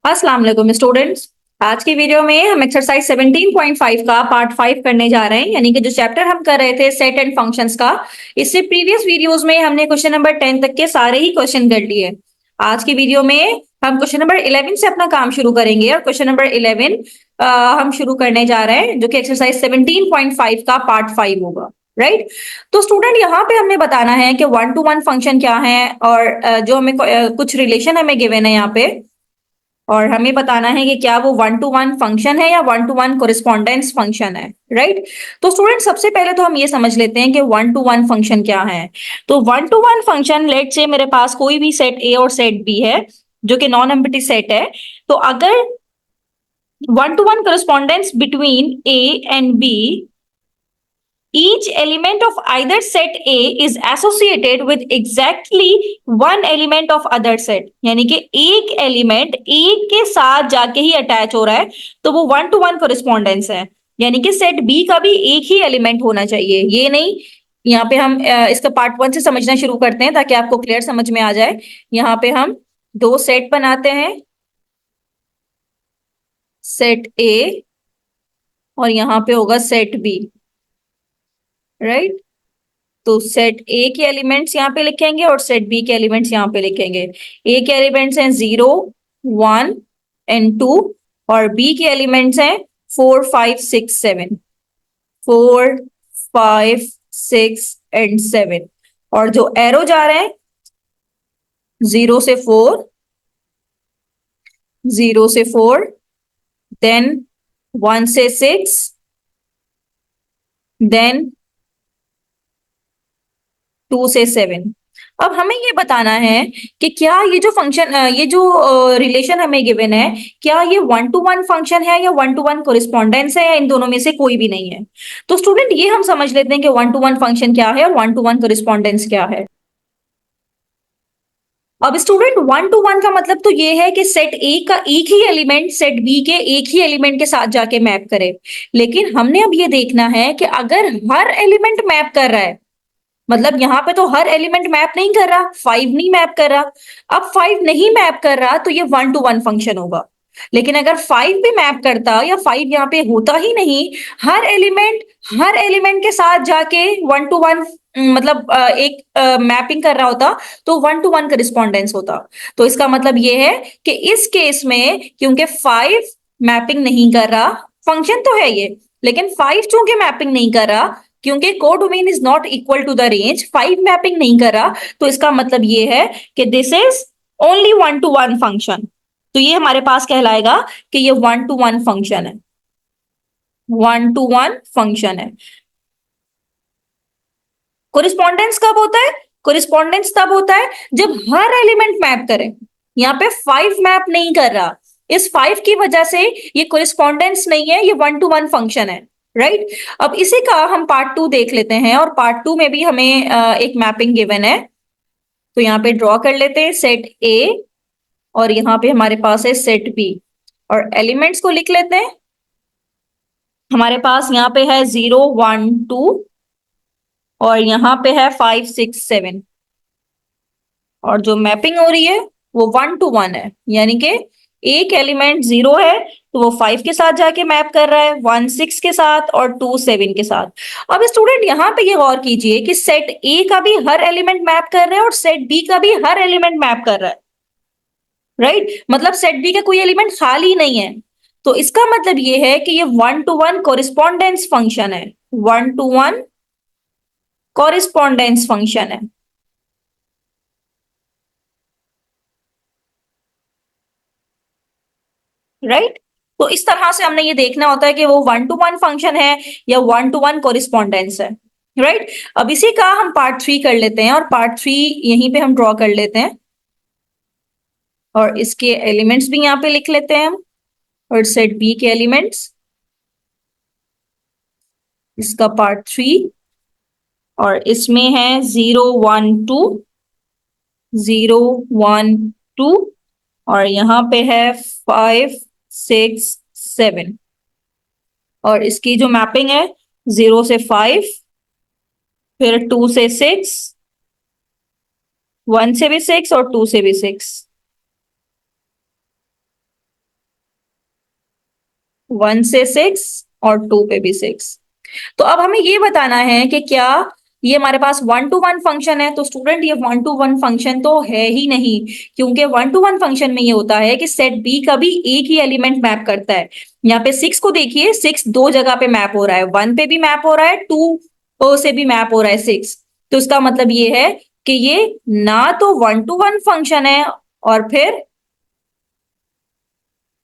अस्सलाम वालेकुम स्टूडेंट्स। आज की वीडियो में हम एक्सरसाइज 17.5 का पार्ट 5 करने जा रहे हैं, यानी कि जो चैप्टर हम कर रहे थे सेट एंड फंक्शंस का। इससे प्रीवियस वीडियोस में हमने क्वेश्चन नंबर 10 तक के सारे ही क्वेश्चन कर लिए। आज की वीडियो में हम क्वेश्चन नंबर 11 से अपना काम शुरू करेंगे और क्वेश्चन नंबर 11 हम शुरू करने जा रहे हैं, जो कि एक्सरसाइज 17.5 का पार्ट 5 होगा। राइट। तो स्टूडेंट यहाँ पे हमने बताना है कि वन टू वन फंक्शन क्या है, और जो हमें कुछ रिलेशन हमें गिवन है यहाँ पे, और हमें बताना है कि क्या वो वन टू वन फंक्शन है या वन टू वन कोरिस्पोंडेंस फंक्शन है। राइट। तो स्टूडेंट सबसे पहले तो हम ये समझ लेते हैं कि वन टू वन फंक्शन क्या है। तो one to one function, let से मेरे पास कोई भी सेट ए और सेट बी है जो कि नॉन एम्प्टी सेट है। तो अगर one to one correspondence between A and B, each element of either set A is associated with exactly one element of other set, यानी कि एक एलिमेंट एक के साथ जाके ही अटैच हो रहा है, तो वो वन टू वन कोरिस्पोंडेंस है। यानी कि सेट बी का भी एक ही एलिमेंट होना चाहिए, ये नहीं। यहाँ पे हम इसका पार्ट 1 से समझना शुरू करते हैं ताकि आपको क्लियर समझ में आ जाए। यहाँ पे हम दो सेट बनाते हैं, सेट ए और यहाँ पे होगा सेट बी। राइट। तो सेट ए के एलिमेंट्स यहाँ पे लिखेंगे और सेट बी के एलिमेंट्स यहाँ पे लिखेंगे। ए के एलिमेंट्स हैं 0, 1 एंड 2, और बी के एलिमेंट्स हैं 4, 5, 6, 7। 4, 5, 6 एंड 7। और जो एरो जा रहे हैं 0 से 4, 0 से 4, देन 1 से 6, देन 2 से 7। अब हमें ये बताना है कि क्या ये जो फंक्शन, ये जो रिलेशन हमें गिवन है, क्या ये वन टू वन फंक्शन है या वन टू वन कोरिस्पोंडेंस है, या इन दोनों में से कोई भी नहीं है। तो स्टूडेंट ये हम समझ लेते हैं कि वन टू वन फंक्शन क्या है और वन टू वन कोरिस्पोंडेंस क्या है। अब स्टूडेंट वन टू वन का मतलब तो ये है कि सेट ए का एक ही एलिमेंट सेट बी के एक ही एलिमेंट के साथ जाके मैप करे। लेकिन हमने अब ये देखना है कि अगर हर एलिमेंट मैप कर रहा है, मतलब यहाँ पे तो हर एलिमेंट मैप नहीं कर रहा, 5 नहीं मैप कर रहा। अब 5 नहीं मैप कर रहा तो ये वन टू वन फंक्शन होगा। लेकिन अगर 5 भी मैप करता या 5 यहाँ पे होता ही नहीं, हर एलिमेंट के साथ जाके वन टू वन, मतलब एक मैपिंग कर रहा होता, तो वन टू वन करिस्पॉन्डेंस होता। तो इसका मतलब ये है कि इस केस में क्योंकि 5 मैपिंग नहीं कर रहा, फंक्शन तो है ये, लेकिन 5 चूंकि मैपिंग नहीं कर रहा, क्योंकि codomain is not equal to the range, 5 mapping नहीं कर रहा, तो इसका मतलब ये है कि this is only one to one function. तो ये हमारे पास कहलाएगा कि ये वन टू वन फंक्शन है, वन टू वन फंक्शन है। कोरिस्पॉन्डेंस कब होता है? कोरिस्पॉन्डेंस तब होता है जब हर एलिमेंट मैप करे। यहाँ पे 5 मैप नहीं कर रहा, इस 5 की वजह से ये कोरिस्पॉन्डेंस नहीं है, ये वन टू वन फंक्शन है। राइट। अब इसी का हम पार्ट 2 देख लेते हैं, और पार्ट 2 में भी हमें एक मैपिंग गिवन है। तो यहाँ पे ड्रॉ कर लेते हैं सेट ए, और यहाँ पे हमारे पास है सेट बी, और एलिमेंट्स को लिख लेते हैं। हमारे पास यहाँ पे है 0, 1, 2, और यहाँ पे है 5, 6, 7। और जो मैपिंग हो रही है वो वन टू वन है, यानी कि एक एलिमेंट 0 है तो वो 5 के साथ जाके मैप कर रहा है, 1 6 के साथ और 2 7 के साथ। अब स्टूडेंट यहाँ पे ये गौर कीजिए कि सेट ए का भी हर एलिमेंट मैप कर रहा है और सेट बी का भी हर एलिमेंट मैप कर रहा है। राइट। मतलब सेट बी का कोई एलिमेंट खाली नहीं है। तो इसका मतलब ये है कि ये one to one correspondence function है, one to one correspondence function है। राइट। तो इस तरह से हमने ये देखना होता है कि वो वन टू वन फंक्शन है या वन टू वन कोरिस्पॉन्डेंस है। राइट। अब इसी का हम पार्ट 3 कर लेते हैं, और पार्ट 3 यहीं पे हम ड्रॉ कर लेते हैं, और इसके एलिमेंट्स भी यहाँ पे लिख लेते हैं हम, और सेट बी के एलिमेंट्स, इसका पार्ट 3, और इसमें है 0 1 2, 0 1 2, और यहाँ पे है 5 6 7। और इसकी जो मैपिंग है 0 से 5, फिर 2 से 6, 1 से भी 6 और 2 से भी 6। 1 से 6 और 2 पे भी 6। तो अब हमें ये बताना है कि क्या ये हमारे पास 1 to 1 फंक्शन है। तो स्टूडेंट ये 1 to 1 फंक्शन तो है ही नहीं, क्योंकि 1 to 1 फंक्शन में ये होता है कि सेट बी का भी एक ही एलिमेंट मैप करता है। यहाँ पे 6 को देखिए, 6 दो जगह पे मैप हो रहा है, 1 पे भी मैप हो रहा है, 2 से भी मैप हो रहा है 6। तो इसका मतलब ये है कि ये ना तो 1 to 1 फंक्शन है, और फिर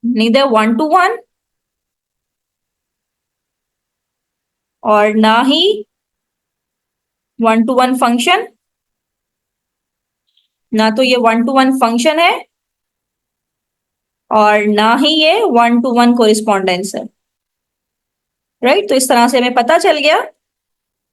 नीदर 1 to 1 और ना ही 1 to 1 फंक्शन, ना तो ये 1 to 1 फंक्शन है और ना ही ये 1 to 1 कोरिस्पॉन्डेंस है। राइट, तो इस तरह से हमें पता चल गया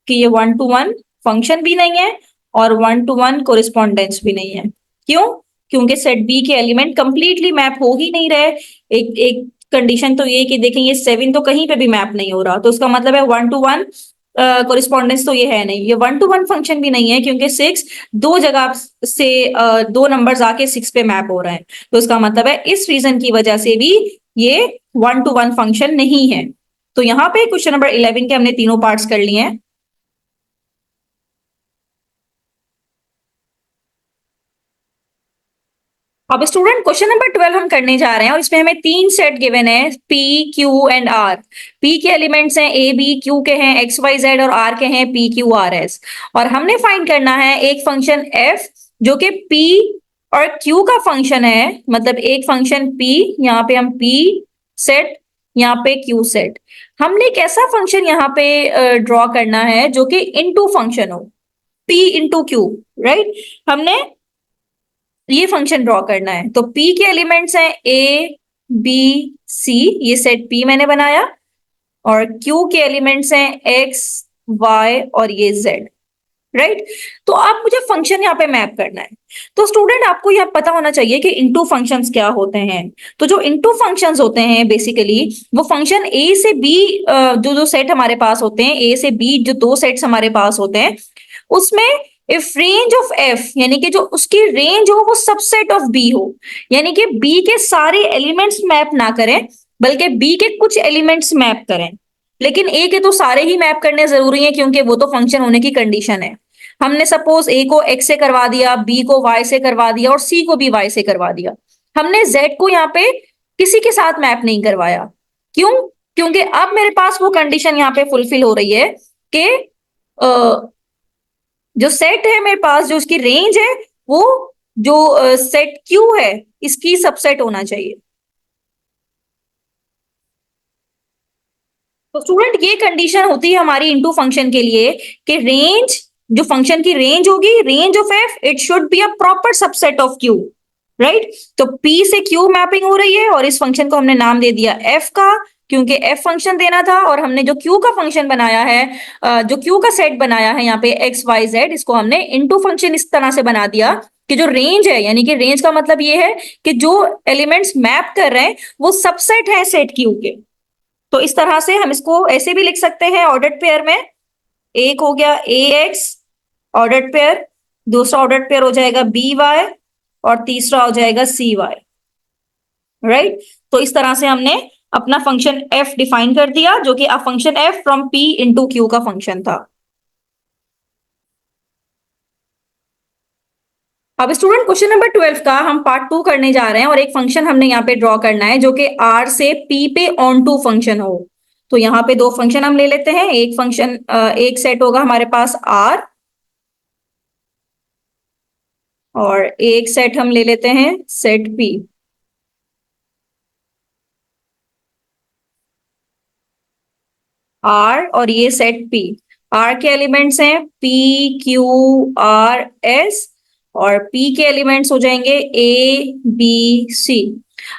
कि ये 1 to 1 फंक्शन भी नहीं है और 1 to 1 कोरिस्पॉन्डेंस भी नहीं है। क्यों? क्योंकि सेट बी के एलिमेंट कंप्लीटली मैप हो ही नहीं रहे। एक एक कंडीशन तो ये कि देखें, ये 7 तो कहीं पे भी मैप नहीं हो रहा, तो उसका मतलब है 1 to 1 कोरिस्पॉन्डेंस तो ये है नहीं। ये 1 to 1 फंक्शन भी नहीं है, क्योंकि 6 दो जगह से दो नंबर्स आके 6 पे मैप हो रहे हैं। तो इसका मतलब है इस रीजन की वजह से भी ये 1 to 1 फंक्शन नहीं है। तो यहाँ पे क्वेश्चन नंबर 11 के हमने तीनों पार्ट्स कर लिए हैं। अब स्टूडेंट क्वेश्चन नंबर 12 हम करने जा रहे हैं, और इसमें हमें तीन सेट गिवन है, P Q and R. P के एलिमेंट्स हैं ए बी, क्यू के हैं एक्स वाई जेड, और आर के हैं पी क्यू आर एस। और हमने फाइंड करना है एक फंक्शन एफ जो कि पी और क्यू का फंक्शन है। मतलब एक फंक्शन पी, यहाँ पे हम पी सेट, यहाँ पे क्यू सेट। हमने एक ऐसा फंक्शन यहाँ पे ड्रॉ करना है जो कि इनटू फंक्शन हो, पी इंटू क्यू। राइट, हमने ये फंक्शन ड्रॉ करना है। तो P के एलिमेंट्स हैं A B C, ये सेट P मैंने बनाया, और Q के एलिमेंट्स हैं X Y और ये Z। राइट, तो आप मुझे फंक्शन यहाँ पे मैप करना है। तो स्टूडेंट आपको यह पता होना चाहिए कि इनटू फंक्शंस क्या होते हैं। तो जो इनटू फंक्शंस होते हैं बेसिकली वो फंक्शन A से B, जो जो सेट हमारे पास होते हैं A से B, जो दो सेट्स हमारे पास होते हैं, उसमें इफ रेंज ऑफ एफ, यानी कि जो उसकी रेंज हो वो सबसेट ऑफ बी हो, यानी कि बी के सारे एलिमेंट्स मैप ना करें बल्कि बी के कुछ एलिमेंट्स मैप करें। लेकिन ए के तो सारे ही मैप करने जरूरी है, क्योंकि वो तो फंक्शन होने की कंडीशन है। हमने सपोज ए को एक्स से करवा दिया, बी को वाई से करवा दिया और सी को भी वाई से करवा दिया। हमने जेड को यहाँ पे किसी के साथ मैप नहीं करवाया। क्यों? क्योंकि अब मेरे पास वो कंडीशन यहाँ पे फुलफिल हो रही है कि जो सेट है मेरे पास, जो उसकी रेंज है, वो जो सेट क्यू है इसकी सबसेट होना चाहिए। तो स्टूडेंट ये कंडीशन होती है हमारी इनटू फंक्शन के लिए कि रेंज, जो फंक्शन की रेंज होगी, range of F, it should be a proper subset of Q. Right, तो P से Q मैपिंग हो रही है और इस फंक्शन को हमने नाम दे दिया F का, क्योंकि F फंक्शन देना था। और हमने जो Q का फंक्शन बनाया है, जो Q का सेट बनाया है यहाँ पे एक्स वाई जेड, इसको हमने इनटू फंक्शन इस तरह से बना दिया कि जो रेंज है, यानी कि रेंज का मतलब ये है कि जो एलिमेंट्स मैप कर रहे हैं वो सबसेट है सेट Q के। तो इस तरह से हम इसको ऐसे भी लिख सकते हैं ऑर्डर्ड पेयर में। एक हो गया ए एक्स ऑर्डर्ड पेयर, दूसरा ऑर्डर्ड पेयर हो जाएगा बी वाई, और तीसरा हो जाएगा सी वाई। राइट, तो इस तरह से हमने अपना फंक्शन एफ डिफाइन कर दिया, जो कि अब function F from P into Q का फंक्शन था। अब स्टूडेंट क्वेश्चन नंबर 12 का हम पार्ट 2 करने जा रहे हैं, और एक फंक्शन हमने यहाँ पे ड्रॉ करना है जो कि आर से पी पे ऑन टू फंक्शन हो। तो यहाँ पे दो फंक्शन हम ले लेते हैं। एक फंक्शन, एक सेट होगा हमारे पास आर, और एक सेट हम ले लेते हैं सेट पी। आर और ये सेट पी, आर के एलिमेंट्स हैं पी क्यू आर एस, और पी के एलिमेंट्स हो जाएंगे ए बी सी।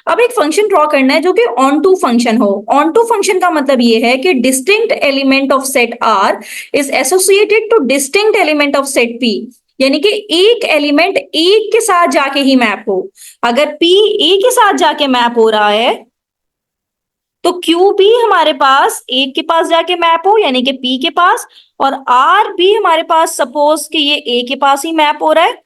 अब एक फंक्शन ड्रॉ करना है जो कि ऑन टू फंक्शन हो। ऑन टू फंक्शन का मतलब ये है कि distinct element of set R is associated to distinct element of set P, यानी कि एक एलिमेंट एक के साथ जाके ही मैप हो। अगर पी ए के साथ जाके मैप हो रहा है तो क्यू भी हमारे पास एक के पास जाके मैप हो, यानी कि पी के पास, और आर भी हमारे पास सपोज कि ये ए के पास ही मैप हो रहा है।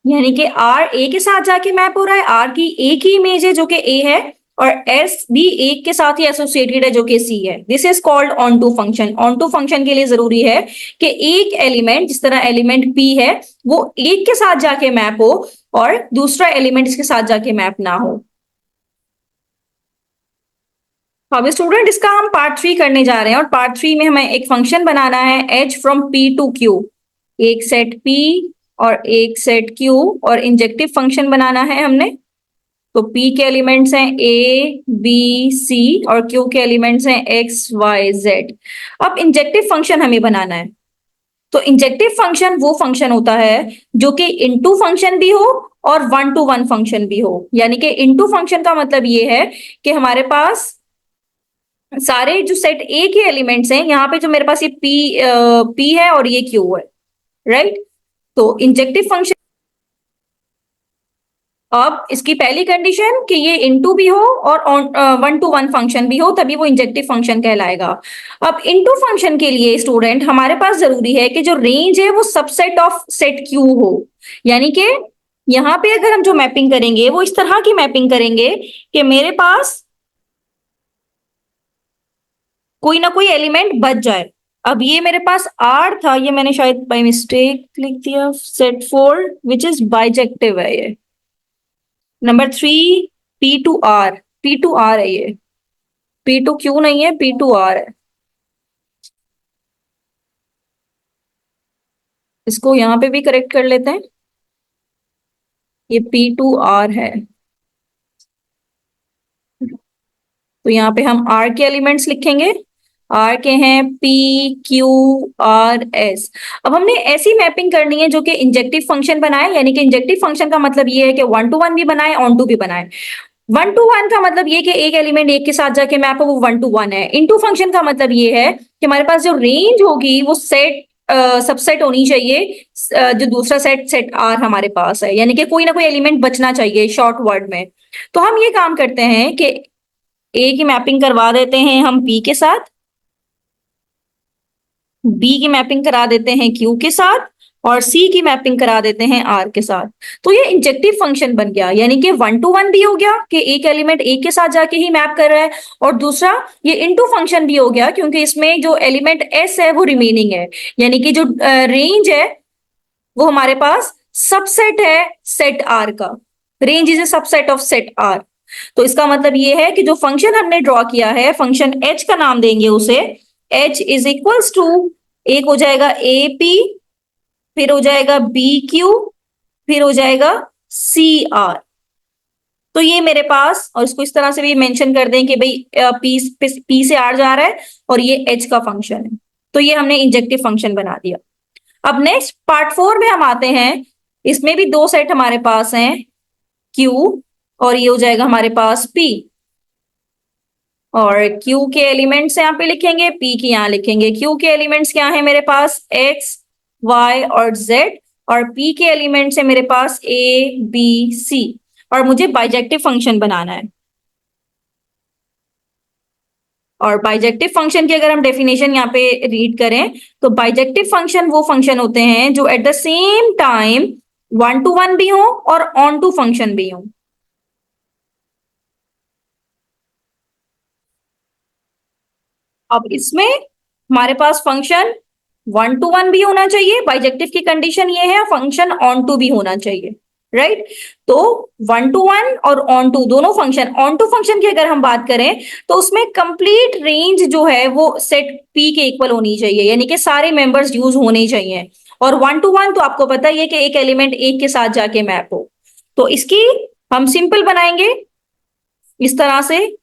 यानी कि आर ए के साथ जाके मैप हो रहा है, आर की एक ही इमेज है जो कि ए है, और एस भी एक के साथ ही एसोसिएटेड है जो कि सी है। This is called onto function. Onto function के लिए जरूरी है कि एक एलिमेंट, जिस तरह एलिमेंट पी है, वो एक के साथ जाके मैप हो और दूसरा एलिमेंट इसके साथ जाके मैप ना हो। अब स्टूडेंट इसका हम पार्ट 3 करने जा रहे हैं, और पार्ट 3 में हमें एक फंक्शन बनाना है H from P to Q. एक सेट पी और एक सेट क्यू, और इंजेक्टिव फंक्शन बनाना है हमने। तो P के एलिमेंट्स हैं A, B, C, और Q के एलिमेंट्स हैं X, Y, Z। अब इंजेक्टिव फंक्शन हमें बनाना है। तो इंजेक्टिव फंक्शन वो फंक्शन होता है जो कि इनटू फंक्शन भी हो और वन टू वन फंक्शन भी हो। यानी कि इनटू फंक्शन का मतलब ये है कि हमारे पास सारे जो सेट ए के एलिमेंट्स हैं, यहाँ पे जो मेरे पास ये पी है और ये क्यू है, राइट। तो इंजेक्टिव फंक्शन, अब इसकी पहली कंडीशन कि ये इनटू भी हो और वन टू वन फंक्शन भी हो, तभी वो इंजेक्टिव फंक्शन कहलाएगा। अब इनटू फंक्शन के लिए स्टूडेंट हमारे पास जरूरी है कि जो रेंज है वो सबसेट ऑफ सेट क्यू हो। यानी कि यहाँ पे अगर हम जो मैपिंग करेंगे वो इस तरह की मैपिंग करेंगे कि मेरे पास कोई ना कोई एलिमेंट बच जाए। अब ये मेरे पास आर था, ये मैंने शायद बाय मिस्टेक लिख दिया, सेट 4 विच इज बाइजेक्टिव है ये। नंबर 3 P2R, P2R है ये, P2Q नहीं है, P2R है। इसको यहां पे भी करेक्ट कर लेते हैं, ये P2R है। तो यहाँ पे हम R के एलिमेंट्स लिखेंगे। R के हैं P, Q, R, S। अब हमने ऐसी मैपिंग करनी है जो कि इंजेक्टिव फंक्शन बनाए। यानी कि इंजेक्टिव फंक्शन का मतलब ये है कि वन टू वन भी बनाए, ऑन टू भी बनाए। वन टू वन का मतलब ये कि एक एलिमेंट एक के साथ जाके मैप हो, वो वन टू वन है। इनटू फंक्शन का मतलब ये है कि हमारे पास जो रेंज होगी वो सेट सबसेट होनी चाहिए। जो दूसरा सेट सेट आर हमारे पास है, यानी कि कोई ना कोई एलिमेंट बचना चाहिए शॉर्ट वर्ड में। तो हम ये काम करते हैं कि ए की मैपिंग करवा देते हैं हम पी के साथ, बी की मैपिंग करा देते हैं क्यू के साथ, और सी की मैपिंग करा देते हैं आर के साथ। तो ये इंजेक्टिव फंक्शन बन गया। यानी कि वन टू वन भी हो गया कि एक एलिमेंट एक के साथ जाके ही मैप कर रहा है, और दूसरा ये इनटू फंक्शन भी हो गया क्योंकि इसमें जो एलिमेंट एस है वो रिमेनिंग है। यानी कि जो रेंज है वो हमारे पास सबसेट है सेट आर का। Range is a subset of set R. तो इसका मतलब ये है कि जो फंक्शन हमने ड्रॉ किया है, फंक्शन एच का नाम देंगे उसे। एच इज इक्वल्स टू, एक हो जाएगा ए पी, फिर हो जाएगा बी क्यू, फिर हो जाएगा सी आर। तो ये मेरे पास, और इसको इस तरह से भी मेंशन कर दें कि भाई पी से आर जा रहा है और ये एच का फंक्शन है। तो ये हमने इंजेक्टिव फंक्शन बना दिया। अब नेक्स्ट पार्ट 4 में हम आते हैं। इसमें भी दो सेट हमारे पास हैं, Q, और ये हो जाएगा हमारे पास P। और Q के एलिमेंट्स यहाँ पे लिखेंगे, P के यहाँ लिखेंगे। Q के एलिमेंट्स क्या है मेरे पास, X, Y और Z, और P के एलिमेंट्स है मेरे पास A, B, C। और मुझे बाइजेक्टिव फंक्शन बनाना है। और बाइजेक्टिव फंक्शन की अगर हम डेफिनेशन यहाँ पे रीड करें, तो बाइजेक्टिव फंक्शन वो फंक्शन होते हैं जो at the same time one to one भी हो और ऑन टू फंक्शन भी हो। अब इसमें हमारे पास फंक्शन वन टू वन भी होना चाहिए, बाइजेक्टिव की कंडीशन ये है, फंक्शन ऑन टू भी होना चाहिए, राइट। तो वन टू वन और ऑन टू दोनों फंक्शन। ऑन टू फंक्शन की अगर हम बात करें तो उसमें कंप्लीट रेंज जो है वो सेट पी के इक्वल होनी चाहिए, यानी कि सारे मेंबर्स यूज होने चाहिए। और वन टू वन तो आपको पता ही है कि एक एलिमेंट एक के साथ जाके मैप हो। तो इसकी हम सिंपल बनाएंगे इस तरह से,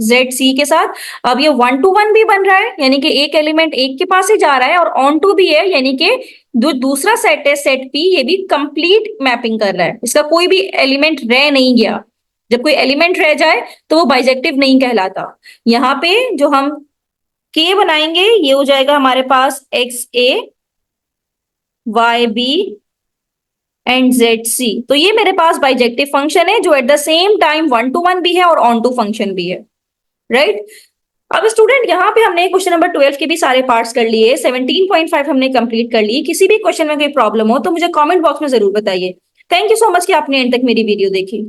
जेड सी के साथ। अब ये वन टू वन भी बन रहा है, यानी कि एक एलिमेंट एक के पास ही जा रहा है, और ऑन टू भी है, यानी कि जो दूसरा सेट है सेट पी, ये भी कंप्लीट मैपिंग कर रहा है। इसका कोई भी एलिमेंट रह नहीं गया। जब कोई एलिमेंट रह जाए तो वो बाइजेक्टिव नहीं कहलाता। यहाँ पे जो हम के बनाएंगे, ये हो जाएगा हमारे पास x a, y b and z c. तो ये मेरे पास बाइजेक्टिव फंक्शन है जो at the same time one to one भी है और ऑन टू फंक्शन भी है, राइट। अब स्टूडेंट यहाँ पे हमने क्वेश्चन नंबर 12 के भी सारे पार्ट्स कर लिए, 17.5 हमने कंप्लीट कर लिए। किसी भी क्वेश्चन में कोई प्रॉब्लम हो तो मुझे कमेंट बॉक्स में जरूर बताइए। थैंक यू सो मच कि आपने एंड तक मेरी वीडियो देखी।